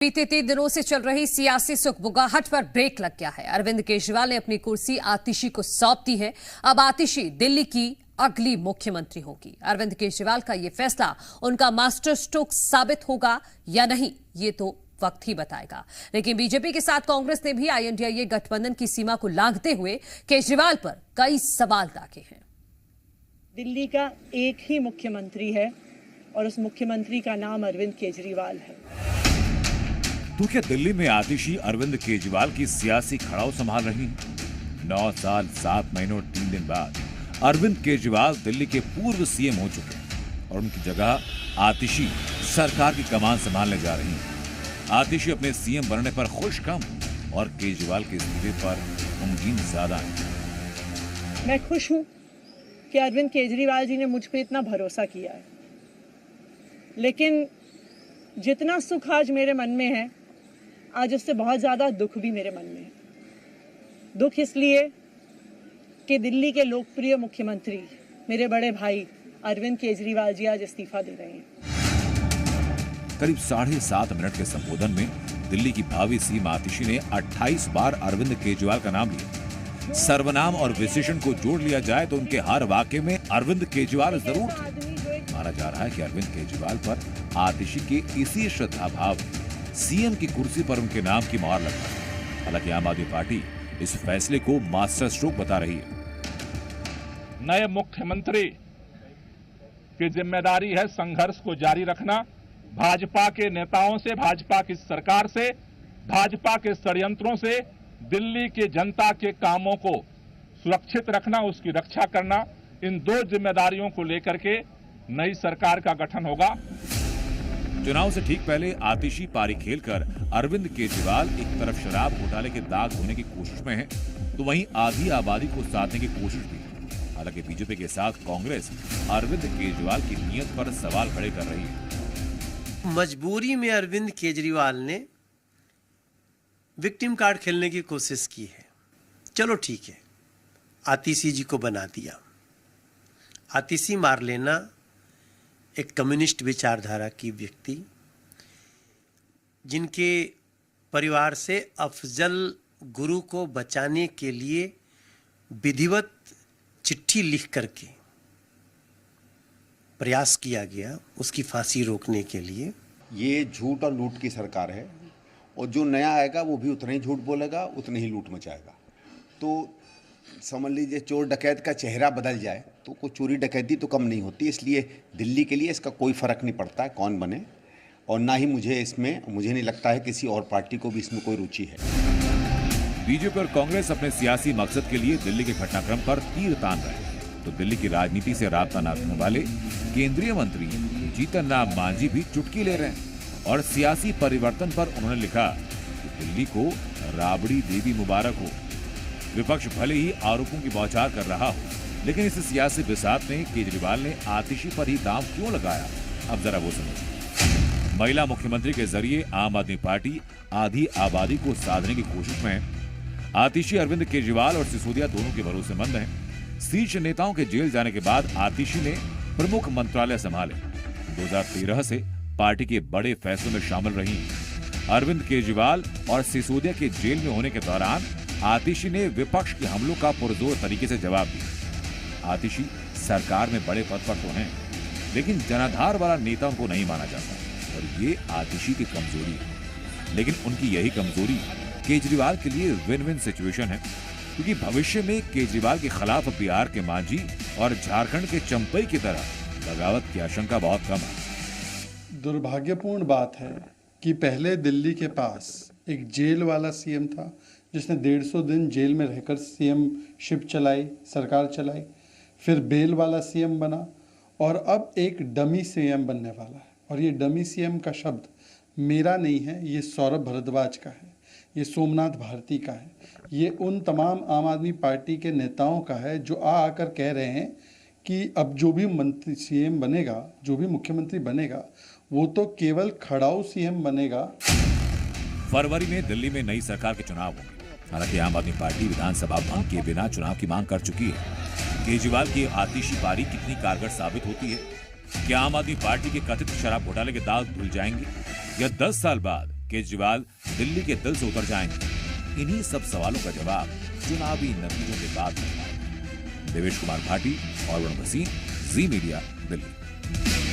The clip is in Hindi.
बीते 3 दिनों से चल रही सियासी सुगबुगाहट पर ब्रेक लग गया है। अरविंद केजरीवाल ने अपनी कुर्सी आतिशी को सौंप दी है। अब आतिशी दिल्ली की अगली मुख्यमंत्री होगी। अरविंद केजरीवाल का यह फैसला उनका मास्टर स्ट्रोक साबित होगा या नहीं, ये तो वक्त ही बताएगा। लेकिन बीजेपी के साथ कांग्रेस ने भी INDIA गठबंधन की सीमा को लांघते हुए केजरीवाल पर कई सवाल दागे हैं। दिल्ली का एक ही मुख्यमंत्री है और उस मुख्यमंत्री का नाम अरविंद केजरीवाल है। तो क्या दिल्ली में आतिशी अरविंद केजरीवाल की सियासी खड़ाऊ संभाल रही हैं? 9 साल 7 महीनों और 3 दिन बाद अरविंद केजरीवाल दिल्ली के पूर्व सीएम हो चुके हैं और उनकी जगह आतिशी सरकार की कमान संभालने जा रही हैं। आतिशी अपने सीएम बनने पर खुश कम और केजरीवाल के इस्तीफे पर गमगीन ज्यादा हैं। मैं खुश हूं कि अरविंद केजरीवाल जी ने मुझ पर इतना भरोसा किया है, लेकिन जितना सुख आज मेरे मन में है, आज उससे बहुत ज्यादा दुख भी मेरे मन में है। दुख इसलिए कि दिल्ली के लोकप्रिय मुख्यमंत्री मेरे बड़े भाई अरविंद केजरीवाल जी आज इस्तीफा दे रहे हैं। करीब 7.5 मिनट के संबोधन में दिल्ली की भावी सीएम आतिशी ने 28 बार अरविंद केजरीवाल का नाम लिया। सर्वनाम और विशेषण को जोड़ लिया जाए तो उनके हर वाक्य में अरविंद केजरीवाल जरूर थे। माना जा रहा है कि अरविंद केजरीवाल पर आतिशी के इसी श्रद्धा भाव सीएम की कुर्सी पर उनके नाम की मोहर लगा है। हालांकि आम आदमी पार्टी इस फैसले को मास्टर स्ट्रोक बता रही है। नए मुख्यमंत्री की जिम्मेदारी है संघर्ष को जारी रखना, भाजपा के नेताओं से, भाजपा की सरकार से, भाजपा के षड्यंत्रों से दिल्ली की जनता के कामों को सुरक्षित रखना, उसकी रक्षा करना। इन 2 जिम्मेदारियों को लेकर के नई सरकार का गठन होगा। चुनाव से ठीक पहले आतिशी पारी खेलकर अरविंद केजरीवाल एक तरफ शराब घोटाले के दाग धोने की कोशिश में है, तो वहीं आधी आबादी को साधने की कोशिश भी। हालांकि बीजेपी के साथ कांग्रेस अरविंद केजरीवाल की नीयत पर सवाल खड़े कर रही है। मजबूरी में अरविंद केजरीवाल ने विक्टिम कार्ड खेलने की कोशिश की है। चलो ठीक है, आतिशी जी को बना दिया। आतिशी मार लेना एक कम्युनिस्ट विचारधारा की व्यक्ति, जिनके परिवार से अफजल गुरु को बचाने के लिए विधिवत चिट्ठी लिख करके प्रयास किया गया उसकी फांसी रोकने के लिए। ये झूठ और लूट की सरकार है और जो नया आएगा वो भी उतना ही झूठ बोलेगा, उतनी ही लूट मचाएगा। तो समझ लीजिए चोर डकैत का चेहरा बदल जाए तो कोई चोरी डकैती तो कम नहीं होती। इसलिए दिल्ली के लिए इसका कोई फर्क नहीं पड़ता है कौन बने, और ना ही मुझे नहीं लगता है किसी और पार्टी को भी इसमें कोई रुचि है। बीजेपी और कांग्रेस अपने सियासी मकसद के लिए दिल्ली के घटनाक्रम पर तीर तान रहे हैं, तो दिल्ली की राजनीति से राबता न रखने वाले केंद्रीय मंत्री जीतन राम मांझी भी चुटकी ले रहे हैं और सियासी परिवर्तन पर उन्होंने लिखा कि दिल्ली को राबड़ी देवी मुबारक हो। विपक्ष भले ही आरोपों की बौछार कर रहा हो, लेकिन इस सियासी बिसात में केजरीवाल ने आतिशी पर ही दांव क्यों लगाया, अब जरा वो समझिए। महिला मुख्यमंत्री के जरिए आम आदमी पार्टी आधी आबादी को साधने की कोशिश में है। आतिशी अरविंद केजरीवाल और सिसोदिया दोनों के भरोसेमंद हैं। शीर्ष नेताओं के जेल जाने के बाद आतिशी ने प्रमुख मंत्रालय संभाले। 2013 से पार्टी के बड़े फैसलों में शामिल रही। अरविंद केजरीवाल और सिसोदिया के जेल में होने के दौरान आतिशी ने विपक्ष के हमलों का पुरजोर तरीके से जवाब दिया। आतिशी सरकार में बड़े पद पर तो हैं, लेकिन जनाधार वाला नेता उनको नहीं माना जाता और ये आतिशी की कमजोरी है। लेकिन उनकी यही कमजोरी केजरीवाल के लिए विन विन सिचुएशन है, क्योंकि भविष्य में केजरीवाल के खिलाफ बिहार के मांझी और झारखंड के चंपई की तरह बगावत की आशंका बहुत कम है। दुर्भाग्यपूर्ण बात है कि पहले दिल्ली के पास एक जेल वाला सीएम था जिसने 150 दिन जेल में रहकर सीएम शिप चलाई, सरकार चलाई, फिर बेल वाला सीएम बना और अब एक डमी सीएम बनने वाला है। और ये डमी सीएम का शब्द मेरा नहीं है, ये सौरभ भारद्वाज का है, ये सोमनाथ भारती का है, ये उन तमाम आम आदमी पार्टी के नेताओं का है जो आकर कह रहे हैं कि अब जो भी मंत्री सीएम बनेगा, जो भी मुख्यमंत्री बनेगा, वो तो केवल खड़ाऊ सीएम बनेगा। फरवरी में दिल्ली में नई सरकार के चुनाव होंगे। हालांकि आम आदमी पार्टी विधानसभा भंग के बिना चुनाव की मांग कर चुकी है। केजरीवाल की आतिशी पारी कितनी कारगर साबित होती है? क्या आम आदमी पार्टी के कथित शराब घोटाले के दाग धुल जाएंगे या 10 साल बाद केजरीवाल दिल्ली के दिल से उतर जाएंगे? इन्हीं सब सवालों का जवाब चुनावी नतीजों के बाद मिलेगा। देवेश कुमार भाटी और वरुण भसीन, जी मीडिया, दिल्ली।